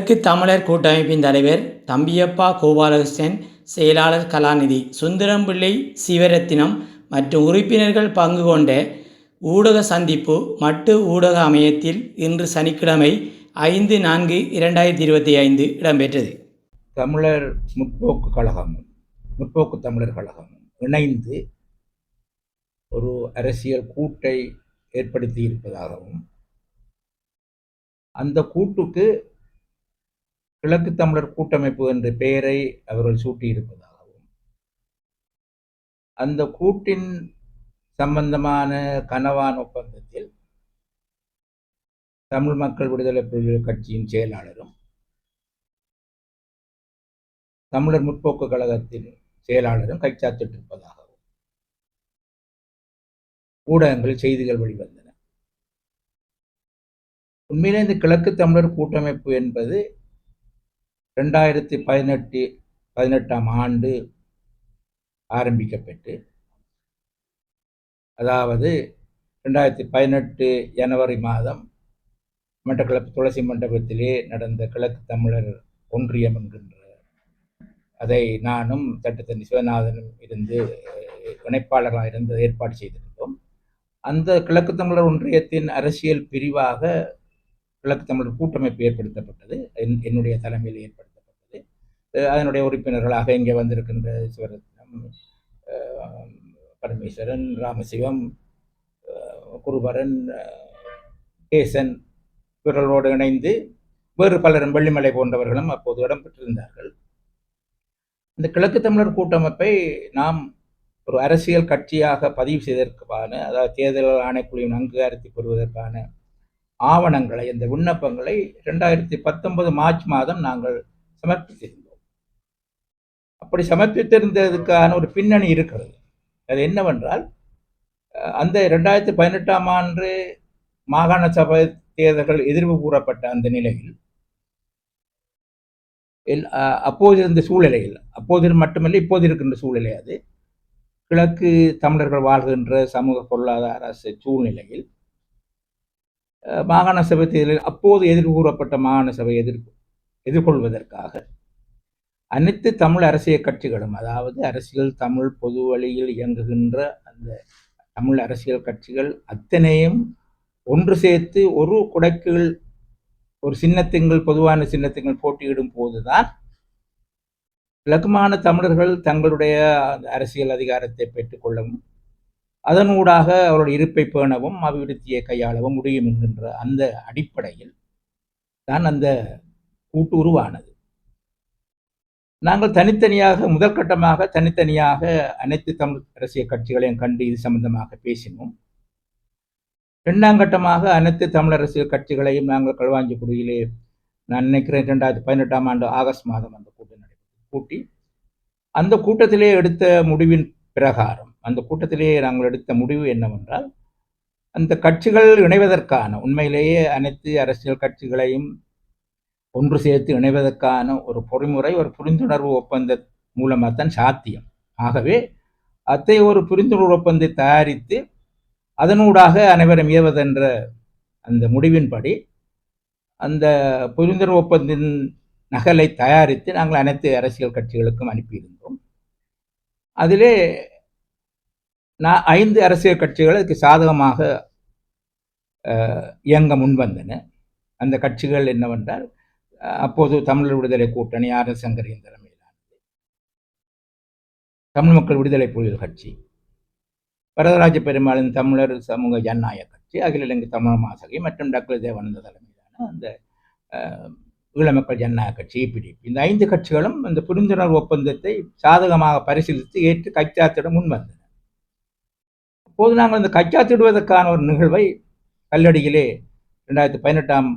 கிழக்கு தமிழர் கூட்டமைப்பின் தலைவர் தம்பியப்பா கோபாலகிருஷ்ணன், செயலாளர் கலாநிதி சுந்தரம்பிள்ளை சிவரத்தினம் மற்றும் உறுப்பினர்கள் பங்கு கொண்ட ஊடக சந்திப்பு மட்டு ஊடக அமையத்தில் இன்று சனிக்கிழமை 5/4/2025 இடம்பெற்றது. தமிழர் முற்போக்கு கழகமும் முற்போக்கு தமிழர் கழகமும் இணைந்து ஒரு அரசியல் கூட்டை ஏற்படுத்தி இருப்பதாகவும், அந்த கூட்டுக்கு கிழக்கு தமிழர் கூட்டமைப்பு என்ற பெயரை அவர்கள் சூட்டியிருப்பதாகவும், அந்த கூட்டின் சம்பந்தமான கனவான் ஒப்பந்தத்தில் தமிழ் மக்கள் விடுதலை புலிகள் கட்சியின் செயலாளரும் தமிழர் முற்போக்கு கழகத்தின் செயலாளரும் கைச்சாத்திட்டிருப்பதாகவும் ஊடகங்களில் செய்திகள் வெளிவந்தன. உண்மையிலே இந்த கிழக்கு தமிழர் கூட்டமைப்பு என்பது 2018ஆம் ஆண்டு ஆரம்பிக்கப்பட்டு, அதாவது 2018 ஜனவரி மாதம் மட்டக்களப்பு துளசி மண்டபத்திலே நடந்த கிழக்கு தமிழர் ஒன்றியம் என்கின்ற, அதை நானும் தட்டுத்தண்ணி சிவநாதனும் இருந்து இணைப்பாளர்களாக இருந்து ஏற்பாடு செய்திருந்தோம். அந்த கிழக்கு தமிழர் ஒன்றியத்தின் அரசியல் பிரிவாக கிழக்கு தமிழர் கூட்டமைப்பு ஏற்படுத்தப்பட்டது. என்னுடைய தலைமையில் ஏற்படுத்தப்பட்டது. அதனுடைய உறுப்பினர்களாக இங்கே வந்திருக்கின்ற சிவரத்னம், பரமேஸ்வரன், ராமசிவம், குருபரன், கேசன் இவர்களோடு இணைந்து வேறு பலரும், வெள்ளிமலை போன்றவர்களும் அப்போது இடம்பெற்றிருந்தார்கள். இந்த கிழக்கு தமிழர் கூட்டமைப்பை நாம் ஒரு அரசியல் கட்சியாக பதிவு செய்வதற்கான, அதாவது தேர்தல் ஆணைக்குழுவின் அங்கீகாரத்தை பெறுவதற்கான ஆவணங்களை, இந்த விண்ணப்பங்களை 2019 மார்ச் மாதம் நாங்கள் சமர்ப்பித்திருந்தோம். அப்படி சமர்ப்பித்திருந்ததுக்கான ஒரு பின்னணி இருக்கிறது. அது என்னவென்றால், அந்த 2018ஆம் ஆண்டு மாகாண சபை தேர்தல்கள் எதிர்வு கூறப்பட்ட அந்த நிலையில், அப்போது இருந்த சூழ்நிலையில், அப்போது மட்டுமல்ல இப்போது இருக்கின்ற சூழ்நிலை, அது கிழக்கு தமிழர்கள் வாழ்கின்ற சமூக பொருளாதார சூழ்நிலையில் மாகாண சபை தேர்தலில் அப்போது எதிர்வு கூறப்பட்ட மாகாண சபை எதிர்கொள்வதற்காக அனைத்து தமிழ் அரசியல் கட்சிகளும், அதாவது அரசியல் தமிழ் பொது வழியில் இயங்குகின்ற அந்த தமிழ் அரசியல் கட்சிகள் அத்தனையும் ஒன்று சேர்த்து ஒரு குடைக்குள் ஒரு சின்னத்திங்கள், பொதுவான சின்னத்திங்கள் போட்டியிடும் போதுதான் இலக்குமான தமிழர்கள் தங்களுடைய அரசியல் அதிகாரத்தை பெற்றுக்கொள்ளவும், அதனூடாக அவருடைய இருப்பை பேணவும், அபிவிருத்தியை கையாளவும் முடியும் என்கின்ற அந்த அடிப்படையில் தான் அந்த கூட்டு உருவானது. நாங்கள் தனித்தனியாக, முதல் கட்டமாக தனித்தனியாக அனைத்து தமிழ் அரசியல் கட்சிகளையும் கண்டு இது சம்பந்தமாக பேசினோம். 2ஆம் கட்டமாக அனைத்து தமிழ் அரசியல் கட்சிகளையும் நாங்கள் களுவாஞ்சிக்குடியிலே, நான் நினைக்கிறேன் 2018ஆம் ஆண்டு ஆகஸ்ட் மாதம் அந்த கூட்டம் கூட்டி, அந்த கூட்டத்திலே எடுத்த முடிவின் பிரகாரம், அந்த கூட்டத்திலே நாங்கள் எடுத்த முடிவு என்னவென்றால், அந்த கட்சிகள் இணைவதற்கான, உண்மையிலேயே அனைத்து அரசியல் கட்சிகளையும் ஒன்று சேர்த்து இணைவதற்கான ஒரு பொறிமுறை, ஒரு புரிந்துணர்வு ஒப்பந்த மூலமாகத்தான் சாத்தியம். ஆகவே அத்தை ஒரு புரிந்துணர்வு ஒப்பந்தை தயாரித்து அதனூடாக அனைவரும் ஏவதென்ற அந்த முடிவின்படி அந்த புரிந்துணர்வு ஒப்பந்தின் நகலை தயாரித்து நாங்கள் அனைத்து அரசியல் கட்சிகளுக்கும் அனுப்பியிருந்தோம். அதிலே 5 அரசியல் கட்சிகள் அதுக்கு சாதகமாக இயங்க முன்வந்தன. அந்த கட்சிகள் என்னவென்றால், அப்போது தமிழர் விடுதலை கூட்டணி ஆர்.எஸ். சங்கரின் தலைமையிலானது, தமிழ் மக்கள் விடுதலை புலிகள் கட்சி, வரதராஜ பெருமாளின் தமிழர் சமூக ஜனநாயக கட்சி, அகில இலங்கை தமிழர் மாசகை மற்றும் டாக்டர் தேவானந்த தலைமையிலான அந்த ஈழ மக்கள் ஜனநாயக கட்சி, EPDP, இந்த 5 கட்சிகளும் இந்த புரிந்துணர்வு ஒப்பந்தத்தை சாதகமாக பரிசீலித்து ஏற்று கைச்சாத்திட முன்வந்தன. அப்போது நாங்கள் இந்த கைச்சாத்திடுவதற்கான ஒரு நிகழ்வை கல்லடியிலே 2018ஆம்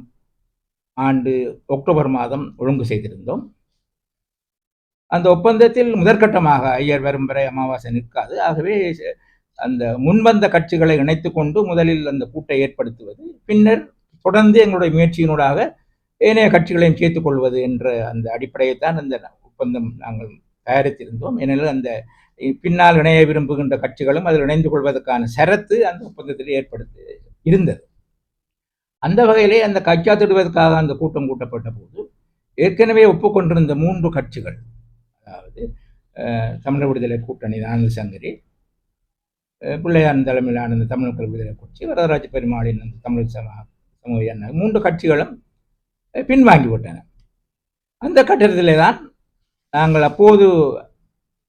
ஆண்டு அக்டோபர் மாதம் ஒழுங்கு செய்திருந்தோம். அந்த ஒப்பந்தத்தில் முதற்கட்டமாக ஐயர் வரும் வரை அமாவாசை நிற்காது. ஆகவே அந்த முன்வந்த கட்சிகளை இணைத்து கொண்டு முதலில் அந்த கூட்டை ஏற்படுத்துவது, பின்னர் தொடர்ந்து எங்களுடைய முயற்சியினூடாக ஏனைய கட்சிகளையும் சேர்த்துக் கொள்வது என்ற அந்த அடிப்படையைத்தான் அந்த ஒப்பந்தம் நாங்கள் தயாரித்திருந்தோம். ஏனெனில் அந்த பின்னால் இணைய விரும்புகின்ற கட்சிகளும் அதில் இணைந்து கொள்வதற்கான ஷரத்து அந்த ஒப்பந்தத்தில் ஏற்படுத்தி இருந்தது. அந்த வகையிலே அந்த கைச்சாத்திடுவதற்காக அந்த கூட்டம் கூட்டப்பட்ட போது ஏற்கனவே ஒப்புக்கொண்டிருந்த 3 கட்சிகள், அதாவது தமிழர் விடுதலை கூட்டணி, ஆனந்த சங்கரி, பிள்ளையார் தலைமையிலான இந்த தமிழ் மக்கள் விடுதலை கட்சி, வரதராஜ பெருமாளின் அந்த தமிழ் சமூக ஜனநாயகம், 3 கட்சிகளும் பின்வாங்கிவிட்டன. அந்த கட்டத்திலே தான் நாங்கள் அப்போது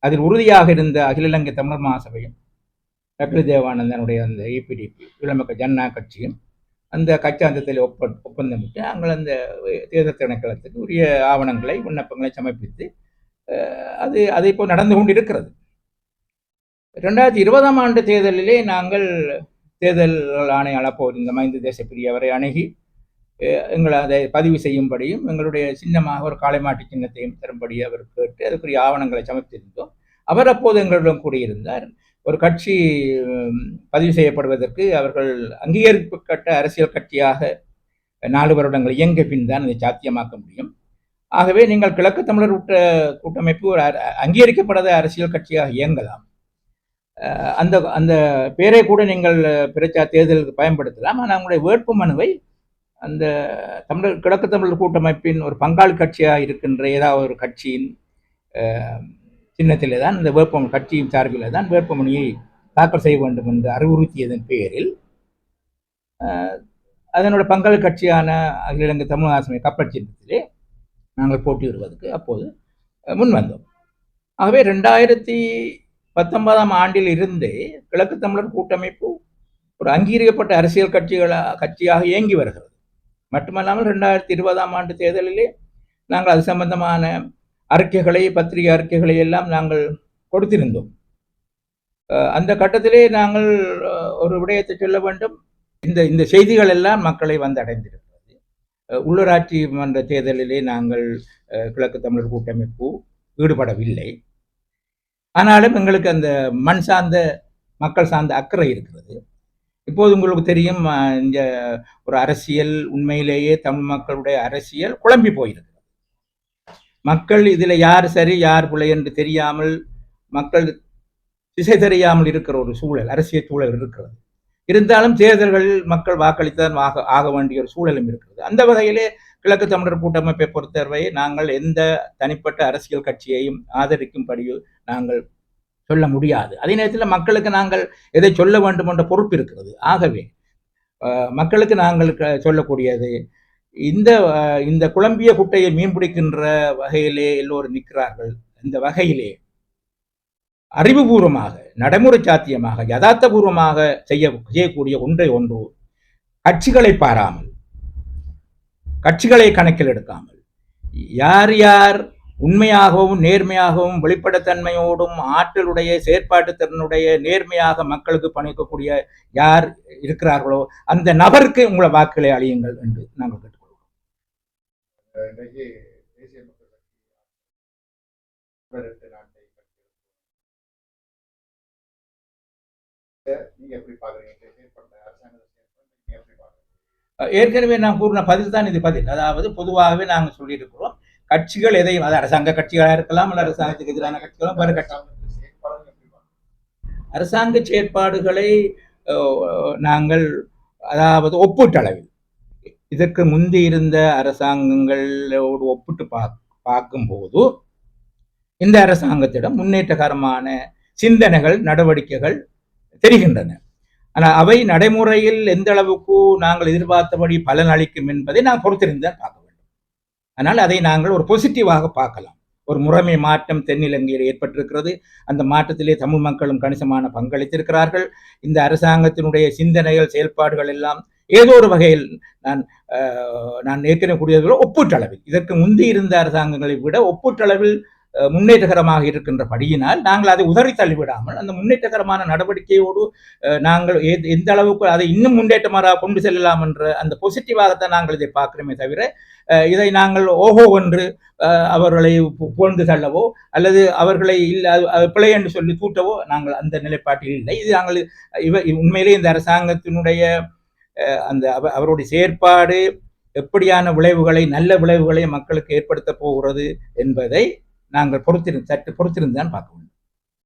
அதில் உறுதியாக இருந்த அகில இலங்கை தமிழர் மகாசபையும் டாக்டர் தேவானந்தனுடைய அந்த EPDP மக்கள் ஜனநாயக கட்சியும் அந்த கட்சாந்தத்தில் ஒப்பந்தமிட்டு நாங்கள் அந்த தேர்தல் திணைக்களத்துக்கு உரிய ஆவணங்களை, விண்ணப்பங்களை சமர்ப்பித்து அது இப்போ நடந்து கொண்டிருக்கிறது. 2020ஆம் ஆண்டு தேர்தலிலே நாங்கள் தேர்தல் ஆணையாளர் அப்போது இந்த மைந்த தேசப்பிரிய அவரை அணுகி எங்களை அதை பதிவு செய்யும்படியும் எங்களுடைய சின்னமாக ஒரு காளைமாட்டு சின்னத்தையும் தரும்படி அவர் கேட்டு அதுக்குரிய ஆவணங்களை சமர்ப்பித்திருந்தோம். அவர் அப்போது எங்களிடம் கூறியிருந்தார், ஒரு கட்சி பதிவு செய்யப்படுவதற்கு அவர்கள் அங்கீகரிக்கப்பட்ட அரசியல் கட்சியாக 4 வருடங்கள் இயங்க பின் தான் அதை சாத்தியமாக்க முடியும். ஆகவே நீங்கள் கிழக்கு தமிழர் கூட்டமைப்பு ஒரு அங்கீகரிக்கப்படாத அரசியல் கட்சியாக இயங்கலாம். அந்த அந்த பேரை கூட நீங்கள் பிரச்சார தேர்தலுக்கு பயன்படுத்தலாம். ஆனால் உங்களுடைய வேட்பு மனுவை அந்த கிழக்கு தமிழர் கூட்டமைப்பின் ஒரு பங்காளி கட்சியாக இருக்கின்ற ஏதாவது ஒரு கட்சியின் சின்னத்திலே தான், இந்த வேட்புமனு கட்சியின் சார்பில் தான் வேட்புமனுவை தாக்கல் செய்ய வேண்டும் என்று அறிவுறுத்தியதன் பேரில் அதனோட பங்காளி கட்சியான அகில இலங்கை தமிழ் ஆசமை கப்பல் சின்னத்திலே நாங்கள் போட்டியிடுவதற்கு அப்போது முன்வந்தோம். ஆகவே 2019ஆம் ஆண்டில் இருந்தே கிழக்கு தமிழர் கூட்டமைப்பு ஒரு அங்கீகரிக்கப்பட்ட அரசியல் கட்சியாக இயங்கி வருகிறது. மட்டுமல்லாமல் 2020ஆம் ஆண்டு தேர்தலிலே நாங்கள் அது சம்பந்தமான அறிக்கைகளை, பத்திரிகை அறிக்கைகளை எல்லாம் நாங்கள் கொடுத்திருந்தோம். அந்த கட்டத்திலே நாங்கள் ஒரு விடயத்தை சொல்ல வேண்டும். இந்த செய்திகள் எல்லாம் மக்களை வந்து அடைந்திருக்கிறது. உள்ளூராட்சி மன்ற தேர்தலிலே நாங்கள் கிழக்கு தமிழர் கூட்டமைப்பு ஈடுபடவில்லை. ஆனாலும் எங்களுக்கு அந்த மண் சார்ந்த, மக்கள் சார்ந்த அக்கறை இருக்கிறது. இப்போது உங்களுக்கு தெரியும், இந்த ஒரு அரசியல் உண்மையிலேயே தமிழ் மக்களுடைய அரசியல் குழம்பி போயிருக்கிறது. மக்கள் இதில் யார் சரி யார் பிள்ளை என்று தெரியாமல், மக்கள் திசை தெரியாமல் இருக்கிற ஒரு சூழல், அரசியல் சூழல் இருக்கிறது. இருந்தாலும் தேர்தல்களில் மக்கள் வாக்களித்தான் ஆக வேண்டிய ஒரு சூழலும் இருக்கிறது. அந்த வகையிலே கிழக்கு தமிழர் கூட்டமைப்பை பொறுத்தவரை நாங்கள் எந்த தனிப்பட்ட அரசியல் கட்சியையும் ஆதரிக்கும்படி நாங்கள் சொல்ல முடியாது. அதே நேரத்தில் மக்களுக்கு நாங்கள் எதை சொல்ல வேண்டும் என்ற பொறுப்பு இருக்கிறது. ஆகவே மக்களுக்கு நாங்கள் சொல்லக்கூடியது, இந்த குழம்பிய குட்டையை மீன்பிடிக்கின்ற வகையிலே எல்லோரும் நிற்கிறார்கள். இந்த வகையிலே அறிவுபூர்வமாக, நடைமுறை சாத்தியமாக, யதார்த்தபூர்வமாக செய்யக்கூடிய ஒன்று கட்சிகளை பாராமல், கட்சிகளை கணக்கில் எடுக்காமல், யார் யார் உண்மையாகவும் நேர்மையாகவும் வெளிப்படைத்தன்மையோடும் ஆற்றலுடைய செயற்பாட்டு திறனுடைய நேர்மையாக மக்களுக்கு பணிக்கக்கூடிய யார் இருக்கிறார்களோ அந்த நபருக்கு உங்களை வாக்குகளை அளியுங்கள் என்று நாங்கள் கேட்டுக்கொள்வோம். ஏற்கனவே நான் கூறின பதில் தான் இது பதில். அதாவது பொதுவாகவே நாங்கள் சொல்லியிருக்கிறோம், கட்சிகள் எதையும், அது அரசாங்க கட்சிகளாக இருக்கலாம், அல்ல அரசாங்கத்துக்கு எதிரான கட்சிகளும் வேறு கட்சி. அரசாங்க செயற்பாடுகளை நாங்கள், அதாவது ஒப்பீட்டளவில் இதற்கு முந்தி இருந்த அரசாங்கங்களோடு ஒப்பிட்டு பார்க்கும்போது இந்த அரசாங்கத்திடம் முன்னேற்றகரமான சிந்தனைகள், நடவடிக்கைகள் தெரிகின்றன. ஆனால் அவை நடைமுறையில் எந்த அளவுக்கு நாங்கள் எதிர்பார்த்தபடி பலன் அளிக்கும் என்பதை நான் பொறுத்திருந்தான் பார்க்க வேண்டும். ஆனால் அதை நாங்கள் ஒரு பாசிட்டிவாக பார்க்கலாம். ஒரு முறைமை மாற்றம் தென்னிலங்கையில் ஏற்பட்டிருக்கிறது. அந்த மாற்றத்திலே தமிழ் மக்களும் கணிசமான பங்களித்திருக்கிறார்கள். இந்த அரசாங்கத்தினுடைய சிந்தனைகள், செயல்பாடுகள் எல்லாம் ஏதோ ஒரு வகையில் நான் ஏற்கனவே கூடியவர்கள் ஒப்பீட்டளவில் இதற்கு முந்தி இருந்த அரசாங்கங்களை விட ஒப்பீட்டளவில் முன்னேற்றகரமாக இருக்கின்றபடியினால் நாங்கள் அதை உதறி தள்ளிவிடாமல் அந்த முன்னேற்றகரமான நடவடிக்கையோடு நாங்கள் எந்த அளவுக்கு அதை இன்னும் முன்னேற்றமாக கொண்டு செல்லலாம் என்ற அந்த பாசிட்டிவாகத்தான் நாங்கள் இதை பார்க்கிறோமே தவிர, இதை நாங்கள் ஓஹோ என்று அவர்களை புகழ்ந்து தள்ளவோ அல்லது அவர்களை பிழை என்று சொல்லி தூட்டவோ நாங்கள் அந்த நிலைப்பாட்டில் இல்லை. இது நாங்கள் உண்மையிலே இந்த அரசாங்கத்தினுடைய அந்த அவருடைய செயற்பாடு எப்படியான விளைவுகளை, நல்ல விளைவுகளை மக்களுக்கு ஏற்படுத்த போகிறது என்பதை நாங்கள் சற்று பொறுத்திருந்தான் பார்க்க வேண்டும்.